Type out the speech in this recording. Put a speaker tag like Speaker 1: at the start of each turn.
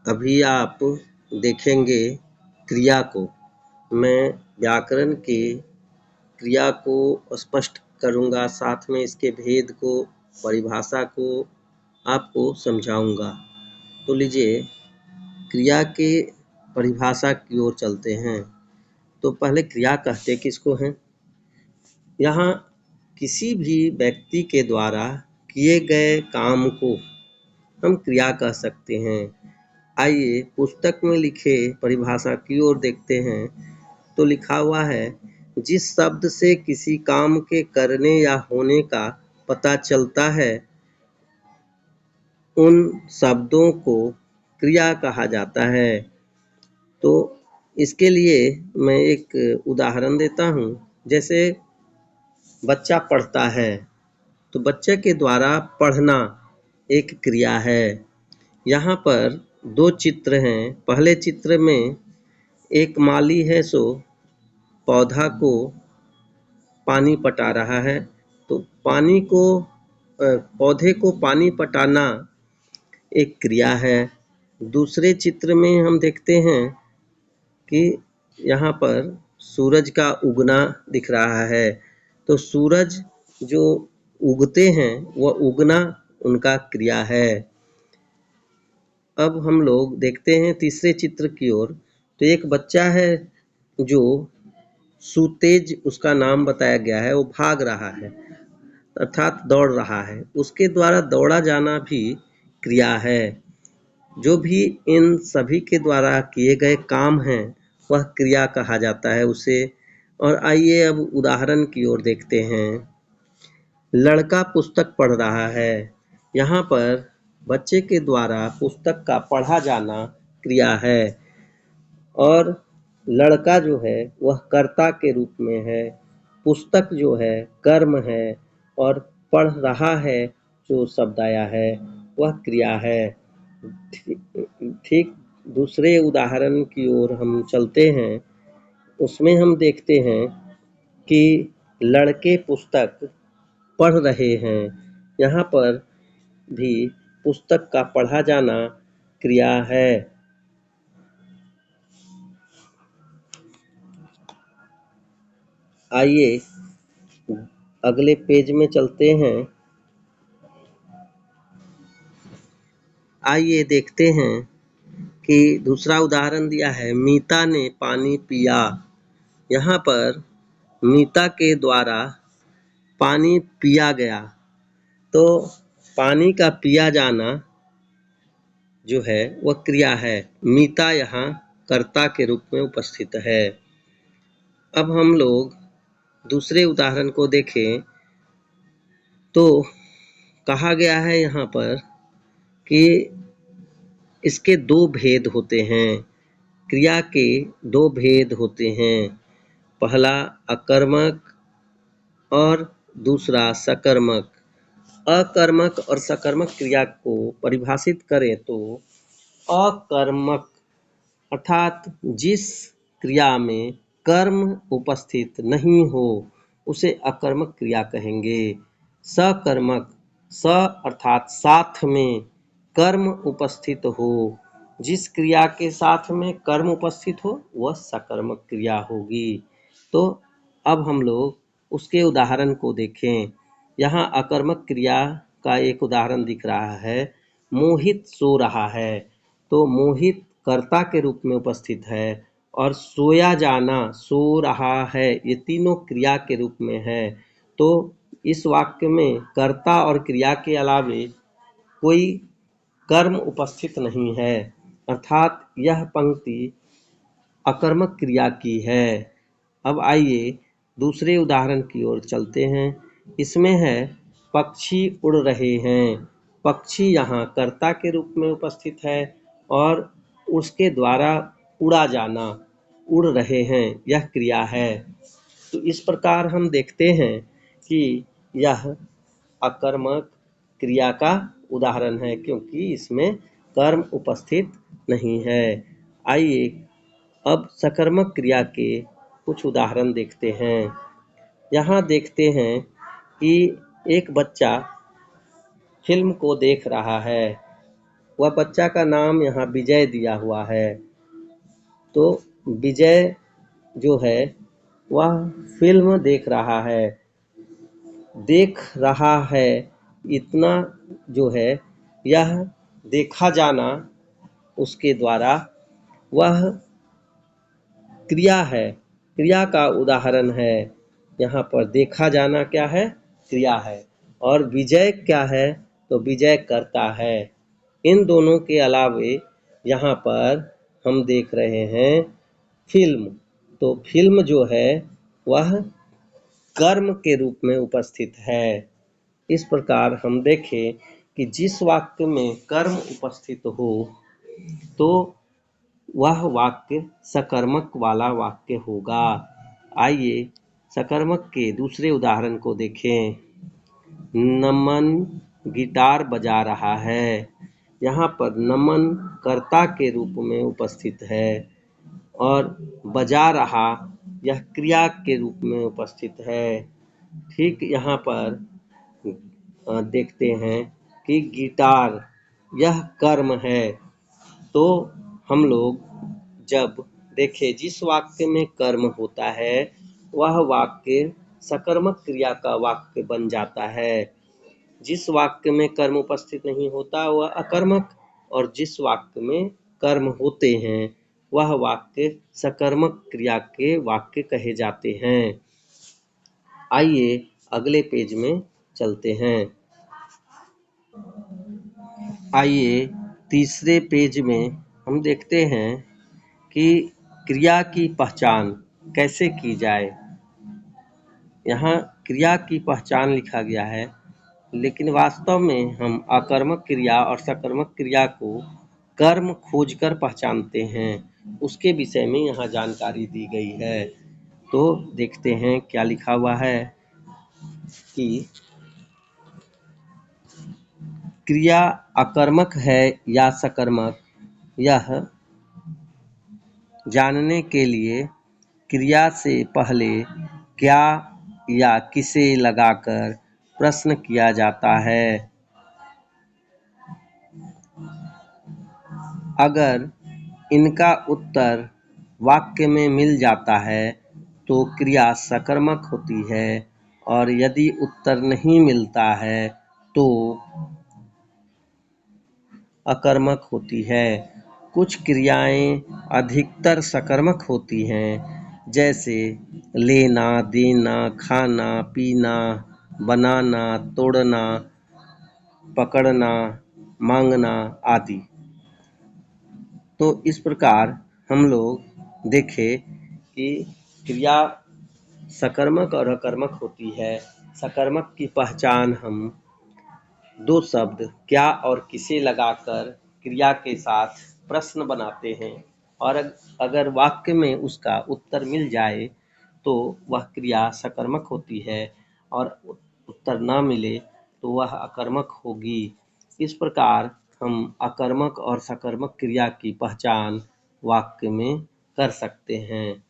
Speaker 1: अभी आप देखेंगे क्रिया को। मैं व्याकरण के क्रिया को स्पष्ट करूँगा, साथ में इसके भेद को, परिभाषा को आपको समझाऊँगा। तो लीजिए क्रिया के परिभाषा की ओर चलते हैं। तो पहले क्रिया कहते किसको हैं? यहाँ किसी भी व्यक्ति के द्वारा किए गए काम को हम क्रिया कह सकते हैं। आइए पुस्तक में लिखे परिभाषा की ओर देखते हैं। तो लिखा हुआ है, जिस शब्द से किसी काम के करने या होने का पता चलता है उन शब्दों को क्रिया कहा जाता है। तो इसके लिए मैं एक उदाहरण देता हूँ। जैसे बच्चा पढ़ता है, तो बच्चे के द्वारा पढ़ना एक क्रिया है। यहाँ पर दो चित्र हैं। पहले चित्र में एक माली है सो पौधा को पानी पटा रहा है। तो पौधे को पानी पटाना एक क्रिया है। दूसरे चित्र में हम देखते हैं कि यहाँ पर सूरज का उगना दिख रहा है। तो सूरज जो उगते हैं वह उगना उनका क्रिया है। अब हम लोग देखते हैं तीसरे चित्र की ओर। तो एक बच्चा है जो सुतेज उसका नाम बताया गया है, वो भाग रहा है अर्थात दौड़ रहा है। उसके द्वारा दौड़ा जाना भी क्रिया है। जो भी इन सभी के द्वारा किए गए काम हैं वह क्रिया कहा जाता है उसे। और आइए अब उदाहरण की ओर देखते हैं। लड़का पुस्तक पढ़ रहा है। यहाँ पर बच्चे के द्वारा पुस्तक का पढ़ा जाना क्रिया है और लड़का जो है वह कर्ता के रूप में है। पुस्तक जो है कर्म है और पढ़ रहा है जो शब्द आया है वह क्रिया है। ठीक दूसरे उदाहरण की ओर हम चलते हैं। उसमें हम देखते हैं कि लड़के पुस्तक पढ़ रहे हैं। यहाँ पर भी पुस्तक का पढ़ा जाना क्रिया है। आइए अगले पेज में चलते हैं। आइए देखते हैं कि दूसरा उदाहरण दिया है, मीता ने पानी पिया। यहाँ पर मीता के द्वारा पानी पिया गया। तो पानी का पिया जाना जो है वह क्रिया है। मीता यहाँ कर्ता के रूप में उपस्थित है। अब हम लोग दूसरे उदाहरण को देखें तो कहा गया है यहाँ पर कि इसके दो भेद होते हैं। क्रिया के दो भेद होते हैं, पहला अकर्मक और दूसरा सकर्मक। अकर्मक और सकर्मक क्रिया को परिभाषित करें तो अकर्मक अर्थात जिस क्रिया में कर्म उपस्थित नहीं हो उसे अकर्मक क्रिया कहेंगे। सकर्मक, स अर्थात साथ में कर्म उपस्थित हो, जिस क्रिया के साथ में कर्म उपस्थित हो वह सकर्मक क्रिया होगी। तो अब हम लोग उसके उदाहरण को देखें। यहाँ अकर्मक क्रिया का एक उदाहरण दिख रहा है, मोहित सो रहा है। तो मोहित कर्ता के रूप में उपस्थित है और सोया जाना, सो रहा है, ये तीनों क्रिया के रूप में है। तो इस वाक्य में कर्ता और क्रिया के अलावे कोई कर्म उपस्थित नहीं है, अर्थात यह पंक्ति अकर्मक क्रिया की है। अब आइए दूसरे उदाहरण की ओर चलते हैं। इसमें है पक्षी उड़ रहे हैं। पक्षी यहाँ कर्ता के रूप में उपस्थित है और उसके द्वारा उड़ा जाना, उड़ रहे हैं, यह क्रिया है। तो इस प्रकार हम देखते हैं कि यह अकर्मक क्रिया का उदाहरण है क्योंकि इसमें कर्म उपस्थित नहीं है। आइए अब सकर्मक क्रिया के कुछ उदाहरण देखते हैं। यहाँ देखते हैं कि एक बच्चा फिल्म को देख रहा है। वह बच्चा का नाम यहाँ विजय दिया हुआ है। तो विजय जो है वह फिल्म देख रहा है। देख रहा है इतना जो है यह देखा जाना उसके द्वारा वह क्रिया है, क्रिया का उदाहरण है। यहाँ पर देखा जाना क्या है? क्रिया है। और विजय क्या है? तो विजय करता है। इन दोनों के अलावे यहाँ पर हम देख रहे हैं फिल्म। तो फिल्म जो है वह कर्म के रूप में उपस्थित है। इस प्रकार हम देखें कि जिस वाक्य में कर्म उपस्थित हो तो वह वाक्य सकर्मक वाला वाक्य होगा। आइए सकर्मक के दूसरे उदाहरण को देखें। नमन गिटार बजा रहा है। यहाँ पर नमन कर्ता के रूप में उपस्थित है और बजा रहा यह क्रिया के रूप में उपस्थित है। ठीक यहाँ पर देखते हैं कि गिटार यह कर्म है। तो हम लोग जब देखें जिस वाक्य में कर्म होता है वह वाक्य सकर्मक क्रिया का वाक्य बन जाता है। जिस वाक्य में कर्म उपस्थित नहीं होता वह अकर्मक, और जिस वाक्य में कर्म होते हैं वह वाक्य सकर्मक क्रिया के वाक्य कहे जाते हैं। आइए अगले पेज में चलते हैं। आइए तीसरे पेज में हम देखते हैं कि क्रिया की पहचान कैसे की जाए। यहाँ क्रिया की पहचान लिखा गया है, लेकिन वास्तव में हम अकर्मक क्रिया और सकर्मक क्रिया को कर्म खोजकर पहचानते हैं। उसके विषय में यहाँ जानकारी दी गई है। तो देखते हैं क्या लिखा हुआ है कि क्रिया अकर्मक है या सकर्मक, यह जानने के लिए क्रिया से पहले क्या या किसे लगाकर प्रश्न किया जाता है। अगर इनका उत्तर वाक्य में मिल जाता है तो क्रिया सकर्मक होती है, और यदि उत्तर नहीं मिलता है तो अकर्मक होती है। कुछ क्रियाएं अधिकतर सकर्मक होती हैं, जैसे लेना, देना, खाना, पीना, बनाना, तोड़ना, पकड़ना, मांगना आदि। तो इस प्रकार हम लोग देखें कि क्रिया सकर्मक और अकर्मक होती है। सकर्मक की पहचान हम दो शब्द क्या और किसे लगाकर क्रिया के साथ प्रश्न बनाते हैं, और अगर वाक्य में उसका उत्तर मिल जाए तो वह क्रिया सकर्मक होती है, और उत्तर ना मिले तो वह अकर्मक होगी। इस प्रकार हम अकर्मक और सकर्मक क्रिया की पहचान वाक्य में कर सकते हैं।